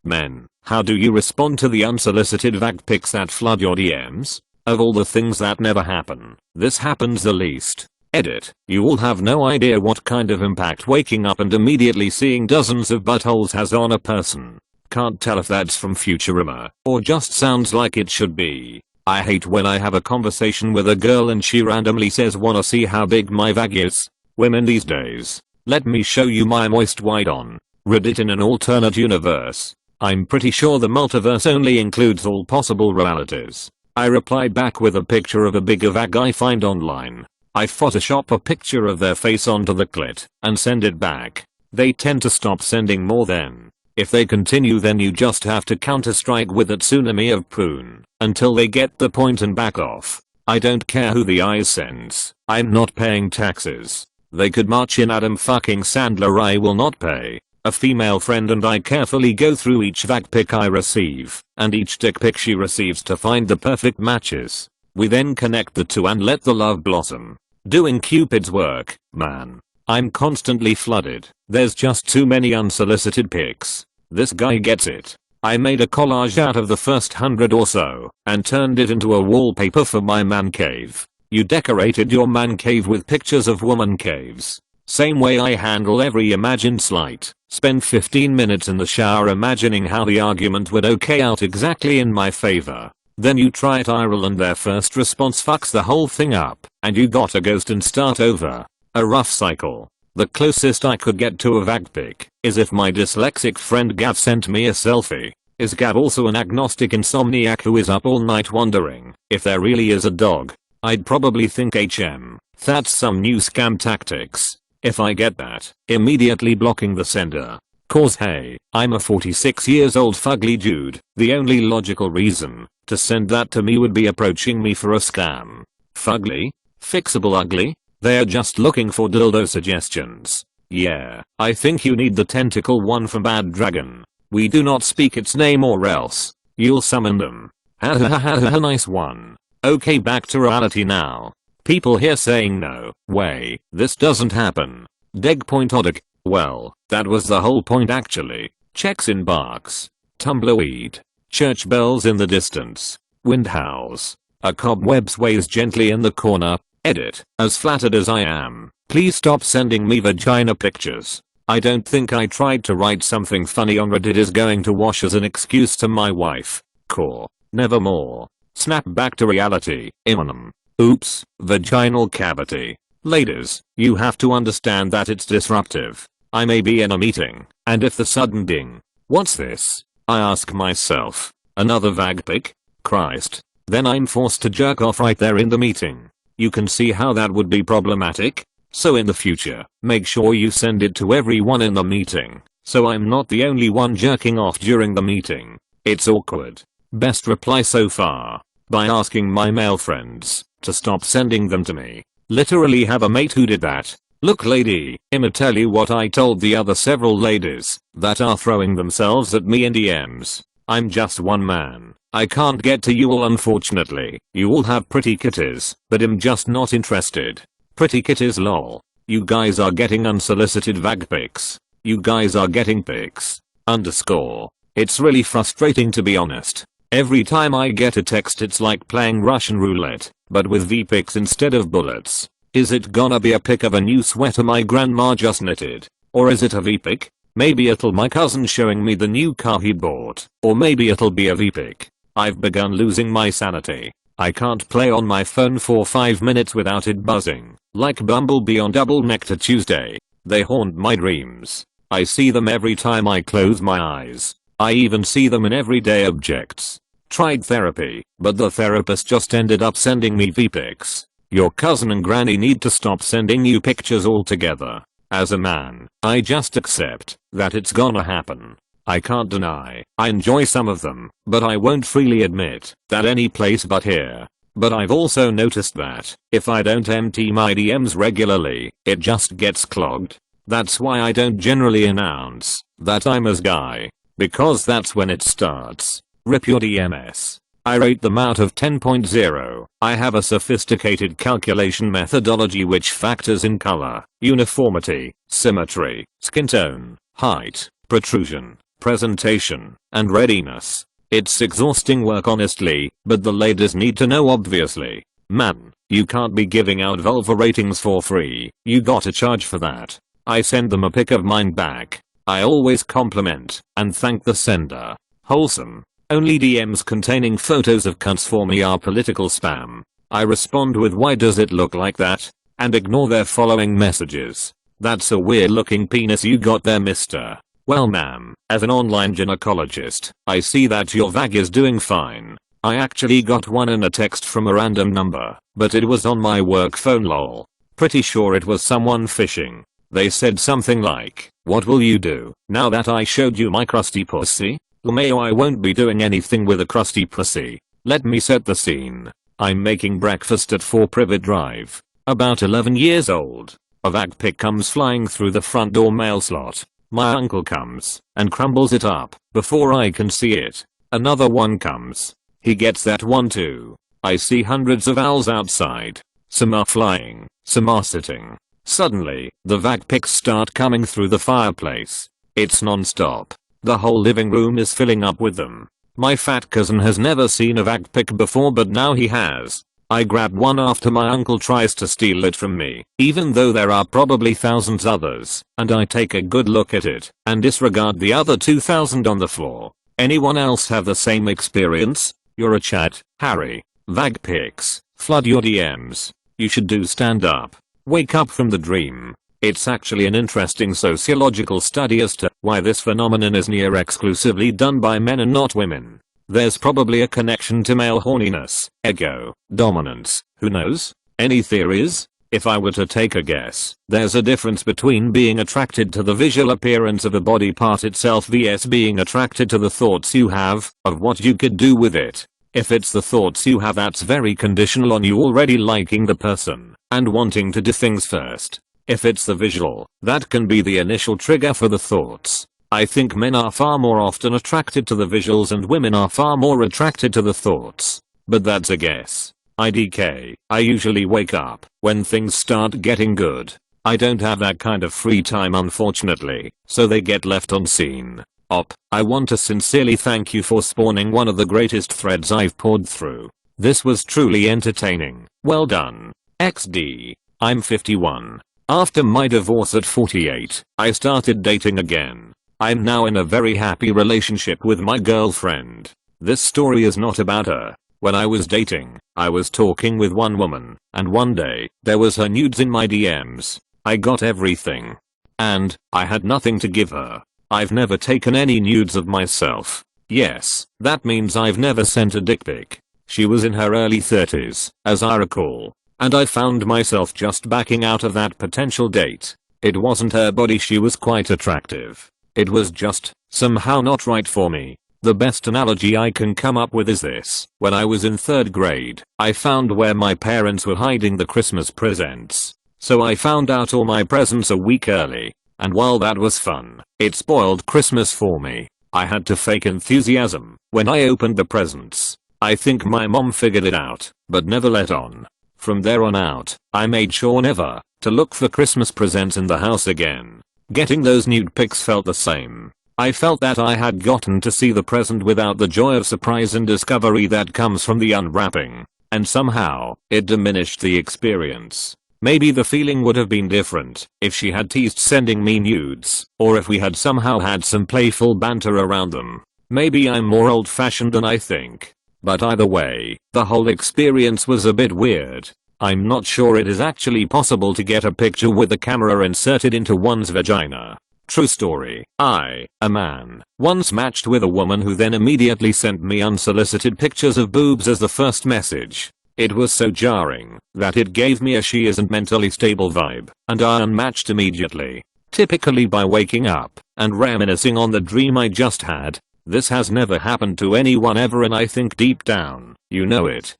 Men, how do you respond to the unsolicited vag pics that flood your DMs? Of all the things that never happen, this happens the least. Edit. You all have no idea what kind of impact waking up and immediately seeing dozens of buttholes has on a person. Can't tell if that's from Futurama or just sounds like it should be. I hate when I have a conversation with a girl and she randomly says, wanna see how big my vag is? Women these days. Let me show you my moist wide on. Reddit in an alternate universe. I'm pretty sure the multiverse only includes all possible realities. I reply back with a picture of a bigger vag I find online. I Photoshop a picture of their face onto the clit and send it back. They tend to stop sending more then. If they continue, then you just have to counter-strike with a tsunami of poon until they get the point and back off. I don't care who the eyes sends. I'm not paying taxes. They could march in Adam fucking Sandler, I will not pay. A female friend and I carefully go through each vag pic I receive and each dick pic she receives to find the perfect matches. We then connect the two and let the love blossom. Doing Cupid's work, man. I'm constantly flooded. There's just too many unsolicited pics. This guy gets it. I made a collage out of the first 100 or so and turned it into a wallpaper for my man cave. You decorated your man cave with pictures of woman caves. Same way I handle every imagined slight. Spend 15 minutes in the shower imagining how the argument would okay out exactly in my favor. Then you try it IRL and their first response fucks the whole thing up, and you gotta ghost and start over. A rough cycle. The closest I could get to a vag pic is if my dyslexic friend Gav sent me a selfie. Is Gav also an agnostic insomniac who is up all night wondering if there really is a dog? I'd probably think that's some new scam tactics. If I get that, immediately blocking the sender. Cause hey, I'm a 46 years old fugly dude. The only logical reason to send that to me would be approaching me for a scam. Fugly? Fixable ugly? They're just looking for dildo suggestions. Yeah, I think you need the tentacle one from Bad Dragon. We do not speak its name or else you'll summon them. Ha ha ha ha, nice one. Okay, back to reality now. People here saying no way, this doesn't happen. Deg point Oddick. Well, that was the whole point actually. Checks in barks. Tumbleweed. Church bells in the distance. Wind howls. A cobweb sways gently in the corner. Edit. As flattered as I am, please stop sending me vagina pictures. I don't think I tried to write something funny on Reddit is going to wash as an excuse to my wife. Core. Nevermore. Snap back to reality. Imminum. Oops. Vaginal cavity. Ladies, you have to understand that it's disruptive. I may be in a meeting, and if the sudden ding, what's this? I ask myself, another vag pic? Christ. Then I'm forced to jerk off right there in the meeting. You can see how that would be problematic. So in the future, make sure you send it to everyone in the meeting, so I'm not the only one jerking off during the meeting. It's awkward. Best reply so far. By asking my male friends to stop sending them to me. Literally have a mate who did that. Look lady, I'ma tell you what I told the other several ladies that are throwing themselves at me in DMs. I'm just one man. I can't get to you all unfortunately. You all have pretty kitties, but I'm just not interested. Pretty kitties lol. You guys are getting unsolicited vag pics. You guys are getting pics. Underscore. It's really frustrating to be honest. Every time I get a text it's like playing Russian roulette, but with V-pics instead of bullets. Is it gonna be a pic of a new sweater my grandma just knitted? Or is it a V-pic? Maybe it'll my cousin showing me the new car he bought. Or maybe it'll be a V-pic. I've begun losing my sanity. I can't play on my phone for 5 minutes without it buzzing. Like Bumblebee on Double Nectar Tuesday. They haunt my dreams. I see them every time I close my eyes. I even see them in everyday objects. Tried therapy, but the therapist just ended up sending me V-pics. Your cousin and granny need to stop sending you pictures altogether. As a man, I just accept that it's gonna happen. I can't deny I enjoy some of them, but I won't freely admit that any place but here. But I've also noticed that if I don't empty my DMs regularly, it just gets clogged. That's why I don't generally announce that I'm as guy, because that's when it starts. Rip your DMS. I rate them out of 10.0. I have a sophisticated calculation methodology which factors in color, uniformity, symmetry, skin tone, height, protrusion, presentation, and readiness. It's exhausting work honestly, but the ladies need to know obviously. Man, you can't be giving out vulva ratings for free, you gotta charge for that. I send them a pic of mine back. I always compliment and thank the sender. Wholesome. Only DMs containing photos of cunts for me are political spam. I respond with why does it look like that? And ignore their following messages. That's a weird looking penis you got there, mister. Well ma'am, as an online gynecologist, I see that your vag is doing fine. I actually got one in a text from a random number, but it was on my work phone lol. Pretty sure it was someone phishing. They said something like, what will you do now that I showed you my crusty pussy? Mayo, I won't be doing anything with a crusty pussy. Let me set the scene. I'm making breakfast at 4 Privet Drive. About 11 years old. A vag pic comes flying through the front door mail slot. My uncle comes and crumbles it up before I can see it. Another one comes. He gets that one too. I see hundreds of owls outside. Some are flying, some are sitting. Suddenly, the vag pics start coming through the fireplace. It's non-stop. The whole living room is filling up with them. My fat cousin has never seen a vag pic before, but now he has. I grab one after my uncle tries to steal it from me, even though there are probably thousands others, and I take a good look at it and disregard the other 2,000 on the floor. Anyone else have the same experience? You're a chat, Harry. Vag pics, flood your DMs. You should do stand up. Wake up from the dream. It's actually an interesting sociological study as to why this phenomenon is near exclusively done by men and not women. There's probably a connection to male horniness, ego, dominance, who knows? Any theories? If I were to take a guess, there's a difference between being attracted to the visual appearance of a body part itself vs being attracted to the thoughts you have of what you could do with it. If it's the thoughts you have, that's very conditional on you already liking the person and wanting to do things first. If it's the visual, that can be the initial trigger for the thoughts. I think men are far more often attracted to the visuals and women are far more attracted to the thoughts. But that's a guess. IDK, I usually wake up when things start getting good. I don't have that kind of free time unfortunately, so they get left on scene. I want to sincerely thank you for spawning one of the greatest threads I've poured through. This was truly entertaining. Well done. XD. I'm 51. After my divorce at 48, I started dating again. I'm now in a very happy relationship with my girlfriend. This story is not about her. When I was dating, I was talking with one woman, and one day, there was her nudes in my DMs. I got everything. And, I had nothing to give her. I've never taken any nudes of myself. Yes, that means I've never sent a dick pic. She was in her early 30s, as I recall. And I found myself just backing out of that potential date. It wasn't her body, she was quite attractive. It was just, somehow not right for me. The best analogy I can come up with is this. When I was in 3rd grade, I found where my parents were hiding the Christmas presents. So I found out all my presents a week early. And while that was fun, it spoiled Christmas for me. I had to fake enthusiasm when I opened the presents. I think my mom figured it out, but never let on. From there on out, I made sure never to look for Christmas presents in the house again. Getting those nude pics felt the same. I felt that I had gotten to see the present without the joy of surprise and discovery that comes from the unwrapping. And somehow, it diminished the experience. Maybe the feeling would have been different if she had teased sending me nudes, or if we had somehow had some playful banter around them. Maybe I'm more old-fashioned than I think. But either way, the whole experience was a bit weird. I'm not sure it is actually possible to get a picture with the camera inserted into one's vagina. True story. I, a man, once matched with a woman who then immediately sent me unsolicited pictures of boobs as the first message. It was so jarring that it gave me a she isn't mentally stable vibe, and I unmatched immediately. Typically by waking up and reminiscing on the dream I just had. This has never happened to anyone ever, and I think deep down, you know it.